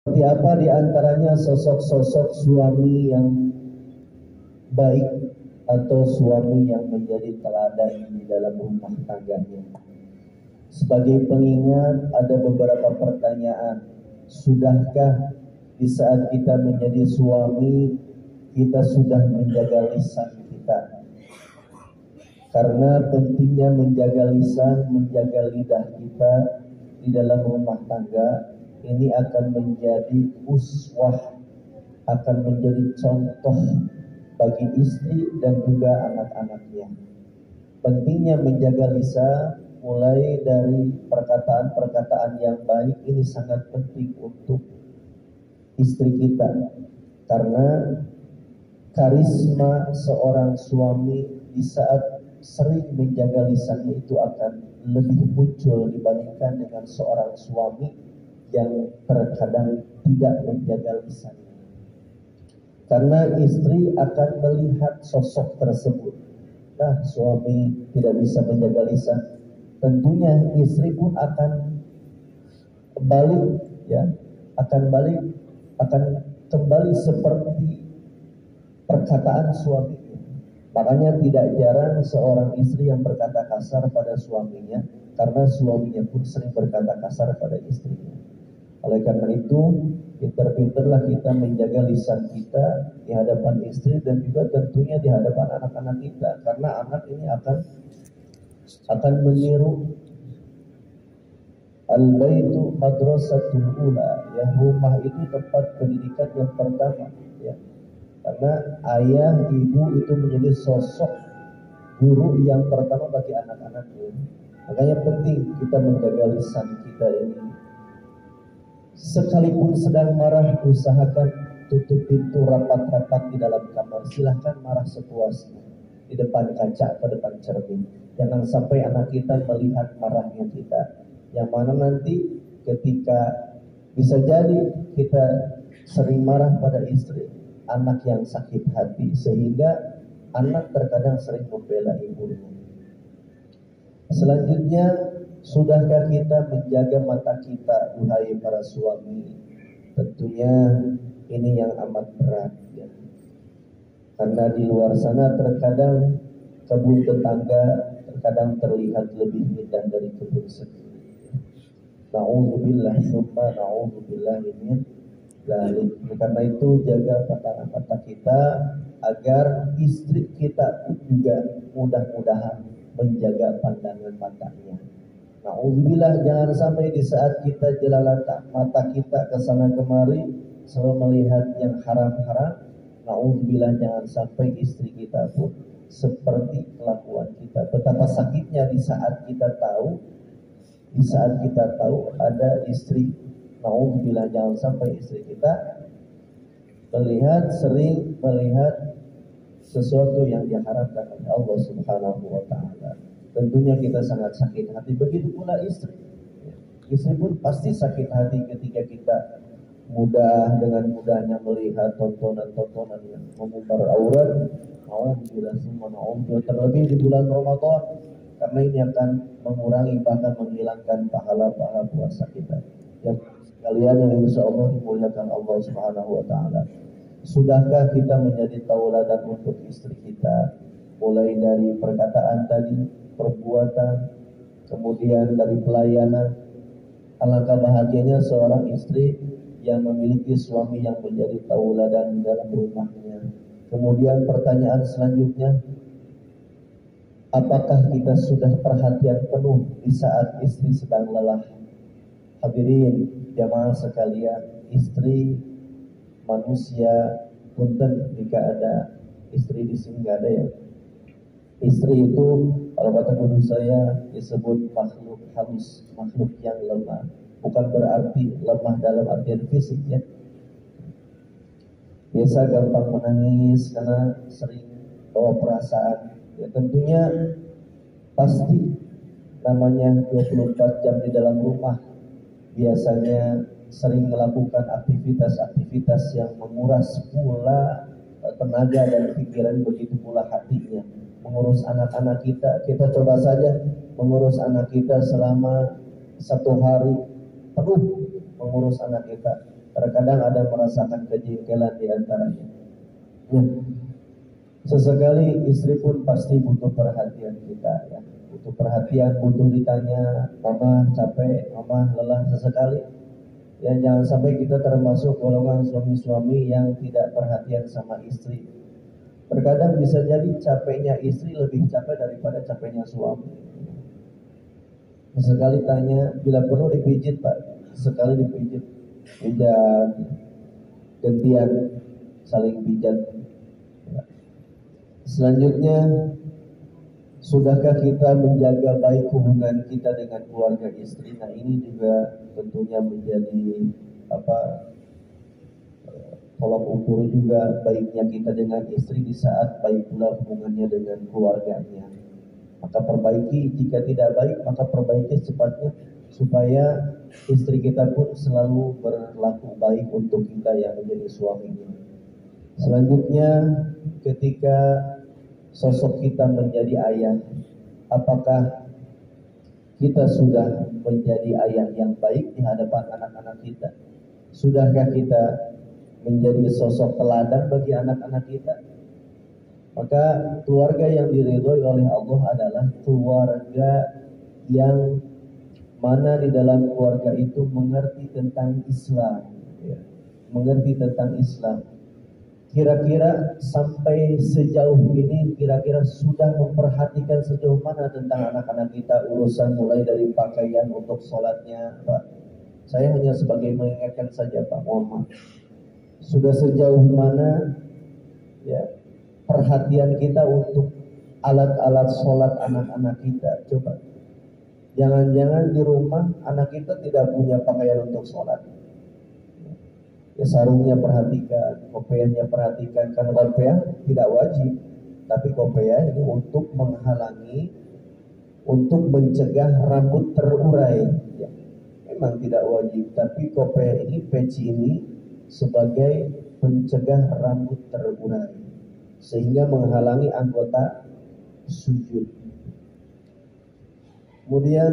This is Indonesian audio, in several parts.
Seperti apa di antaranya sosok-sosok suami yang baik atau suami yang menjadi teladan di dalam rumah tangganya. Sebagai pengingat, ada beberapa pertanyaan. Sudahkah di saat kita menjadi suami, kita sudah menjaga lisan kita? Karena pentingnya menjaga lisan, menjaga lidah kita di dalam rumah tangga, ini akan menjadi uswah, akan menjadi contoh bagi istri dan juga anak-anaknya. Pentingnya menjaga lisan, mulai dari perkataan-perkataan yang baik, ini sangat penting untuk istri kita. Karena karisma seorang suami di saat sering menjaga lisannya itu akan lebih muncul dibandingkan dengan seorang suami yang terkadang tidak menjaga lisannya. Karena istri akan melihat sosok tersebut. Nah, suami tidak bisa menjaga lisan, tentunya istri pun akan balik, ya, akan kembali seperti perkataan suaminya. Makanya tidak jarang seorang istri yang berkata kasar pada suaminya, karena suaminya pun sering berkata kasar pada istrinya. Oleh karena itu, pintar-pintarlah kita menjaga lisan kita di hadapan istri dan juga tentunya di hadapan anak-anak kita, karena anak ini akan meniru. Al-baitu madrasatul ula, ya, rumah itu tempat pendidikan yang pertama, ya. Karena ayah, ibu itu menjadi sosok guru yang pertama bagi anak-anaknya. Makanya penting kita menjaga lisan kita ini. Sekalipun sedang marah, usahakan tutup pintu rapat-rapat di dalam kamar. Silahkan marah sepuasnya di depan kaca atau depan cermin. Jangan sampai anak kita melihat marahnya kita, yang mana nanti ketika bisa jadi kita sering marah pada istri, anak yang sakit hati, sehingga anak terkadang sering membela ibunya. Selanjutnya, sudahkah kita menjaga mata kita, duhai para suami? Tentunya ini yang amat berat, ya. Karena di luar sana terkadang kebun tetangga terkadang terlihat lebih indah dari kebun sendiri. Na'udzubillah summa na'udzubillah min dzalik. Karena itu jaga pandangan mata kita agar istri kita pun juga mudah-mudahan menjaga pandangan matanya. Na'udzubillah, jangan sampai di saat kita jelalatan mata kita ke sana kemari selalu melihat yang haram-haram. Na'udzubillah, jangan sampai istri kita pun seperti kelakuan kita. Betapa sakitnya di saat kita tahu ada istri, na'udzubillah, jangan sampai istri kita sering melihat sesuatu yang diharamkan oleh Allah Subhanahu wa taala. Tentunya kita sangat sakit hati, begitu pula istri. Istri pun pasti sakit hati ketika kita dengan mudahnya melihat tontonan-tontonan yang mengumbar aurat. Alhamdulillah, semua na'udzubillah, terlebih di bulan Ramadan, karena ini akan mengurangi bahkan menghilangkan pahala-pahala puasa kita. Yang kalian yang insya Allah dimuliakan Allah Subhanahu wa taala. Sudahkah kita menjadi tauladan untuk istri kita, mulai dari perkataan tadi, perbuatan, kemudian dari pelayanan? Alangkah bahagianya seorang istri yang memiliki suami yang menjadi tauladan dalam rumahnya. Kemudian pertanyaan selanjutnya, apakah kita sudah perhatian penuh di saat istri sedang lelah? Hadirin jamaah sekalian, istri manusia, punten jika ada istri di sini, nggak ada ya. Istri itu kalau kata guru saya disebut makhluk halus, makhluk yang lemah. Bukan berarti lemah dalam artian fisik, ya. Biasa gampang menangis karena sering bawa perasaan. Ya, tentunya pasti namanya 24 jam di dalam rumah, biasanya sering melakukan aktivitas-aktivitas yang menguras pula tenaga dan pikiran, begitu pula hatinya. Mengurus anak-anak kita coba saja mengurus anak kita selama 1 hari penuh, mengurus anak kita. Terkadang ada merasakan kejengkelan di antaranya. Ya. Sesekali istri pun pasti butuh perhatian kita, ya. Butuh perhatian, butuh ditanya, mama capek, mama lelah sesekali. Ya, jangan sampai kita termasuk golongan suami-suami yang tidak perhatian sama istri. Terkadang bisa jadi capeknya istri lebih capek daripada capeknya suami. Sesekali tanya, bila perlu dipijit pak, sekali dipijit, pijat, gantian, saling pijat. Selanjutnya, sudahkah kita menjaga baik hubungan kita dengan keluarga istri? Nah, ini juga tentunya menjadi tolak ukur juga baiknya kita dengan istri di saat baik pula hubungannya dengan keluarganya. Maka perbaiki, jika tidak baik maka perbaiki secepatnya supaya istri kita pun selalu berlaku baik untuk kita yang menjadi suaminya. Selanjutnya, ketika sosok kita menjadi ayah, apakah kita sudah menjadi ayah yang baik di hadapan anak-anak kita? Sudahkah kita menjadi sosok teladan bagi anak-anak kita? Maka keluarga yang diridhoi oleh Allah adalah keluarga yang mana di dalam keluarga itu mengerti tentang Islam, ya. Mengerti tentang Islam. Kira-kira sampai sejauh ini, kira-kira sudah memperhatikan sejauh mana tentang anak-anak kita, urusan mulai dari pakaian untuk sholatnya, Pak. Saya hanya sebagai mengingatkan saja, Pak, mohon maaf. Sudah sejauh mana, ya, perhatian kita untuk alat-alat sholat anak-anak kita? Coba, jangan-jangan di rumah anak kita tidak punya pakaian untuk sholat. Ya, sarungnya perhatikan, kopiahnya perhatikan. Karena kopiah tidak wajib, tapi kopiah ini untuk menghalangi, untuk mencegah rambut terurai. Ya, memang tidak wajib, tapi kopiah ini, peci ini sebagai pencegah rambut terurai, sehingga menghalangi anggota sujud. Kemudian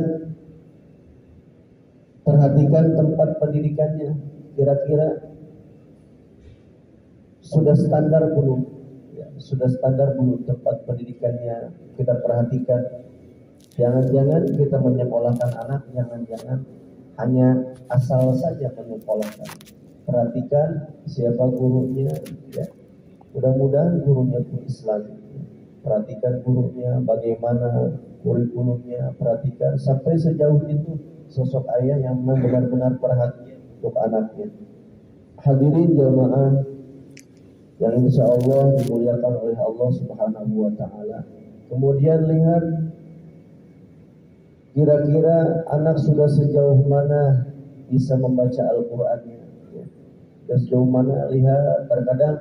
perhatikan tempat pendidikannya. Kira-kira sudah standar belum? Ya, sudah standar belum tempat pendidikannya? Kita perhatikan. Jangan-jangan kita menyekolahkan anak, jangan-jangan hanya asal saja menyekolahkan. Perhatikan siapa gurunya, ya. Mudah-mudahan gurunya pun Islam. Perhatikan gurunya, bagaimana kurikulumnya, perhatikan sampai sejauh itu sosok ayah yang benar-benar perhatian untuk anaknya. Hadirin jamaah yang insya Allah dimuliakan oleh Allah Subhanahu wa Ta'ala. Kemudian lihat, kira-kira anak sudah sejauh mana bisa membaca Al-Qurannya, ya. Dan sejauh mana, lihat, terkadang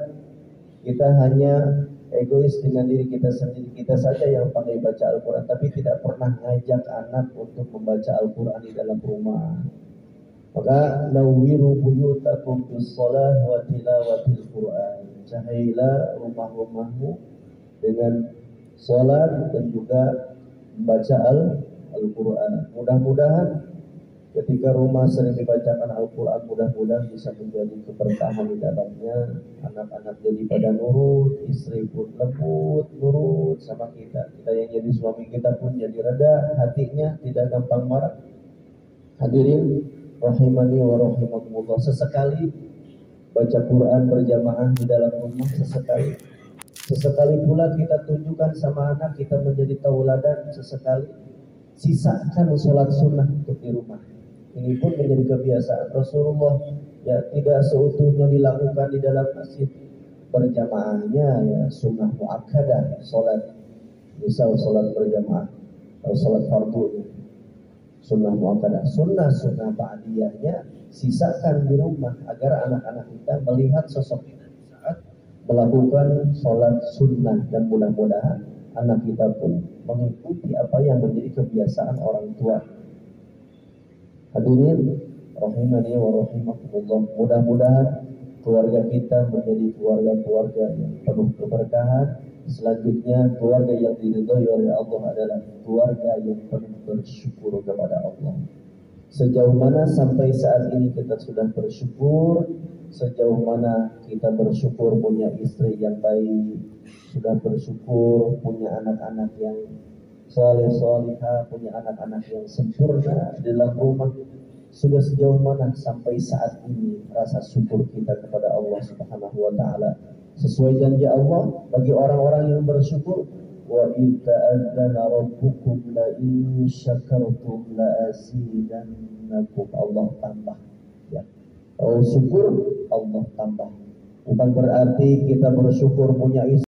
kita hanya egois dengan diri kita sendiri, kita saja yang pandai baca Al-Quran, tapi tidak pernah ngajak anak untuk membaca Al-Quran di dalam rumah. Maka nawwiru buyutakum bis-shalah wa tilawatil Quran. Cahailah rumah-rumahmu dengan salat dan juga membaca Al-Quran. Mudah-mudahan ketika rumah sering dibacakan Al-Quran, mudah-mudahan bisa menjadi keberkahan di dalamnya. Anak-anak jadi pada nurut, istri pun lembut, nurut sama kita. Kita yang jadi suami kita pun jadi reda hatinya, tidak gampang marah. Hadirin rahimani wa rahimakumullah, sesekali baca Quran berjamaah di dalam rumah, sesekali pula kita tunjukkan sama anak kita menjadi tauladan, sesekali sisakan sholat sunnah untuk di rumah. Ini pun menjadi kebiasaan Rasulullah, ya, tidak seutuhnya dilakukan di dalam masjid. Berjamaahnya ya sunnah muakkadah, sholat misal sholat berjamaah atau sholat fardu, sunnah muakkadah, sunnah ba'diyahnya sisakan di rumah agar anak-anak kita melihat sosok kita saat melakukan sholat sunnah, dan mudah-mudahan anak kita pun mengikuti apa yang menjadi kebiasaan orang tua. Hadirin rahimani wa rahimakumullah, mudah-mudahan keluarga kita menjadi keluarga-keluarga yang penuh keberkahan. Selanjutnya, keluarga yang diridhoi oleh Allah adalah keluarga yang penuh bersyukur kepada Allah. Sejauh mana sampai saat ini kita sudah bersyukur, sejauh mana kita bersyukur punya istri yang baik, sudah bersyukur punya anak-anak yang saleh-salihah, punya anak-anak yang sempurna di dalam rumah. Sudah sejauh mana sampai saat ini rasa syukur kita kepada Allah Subhanahu wa taala. Sesuai janji Allah bagi orang-orang yang bersyukur, wa idza adzana rabbukum la in syakartum la azidannakum. Allah tambah, ya. Kalau syukur Allah tambah. Bukan berarti kita bersyukur punya istri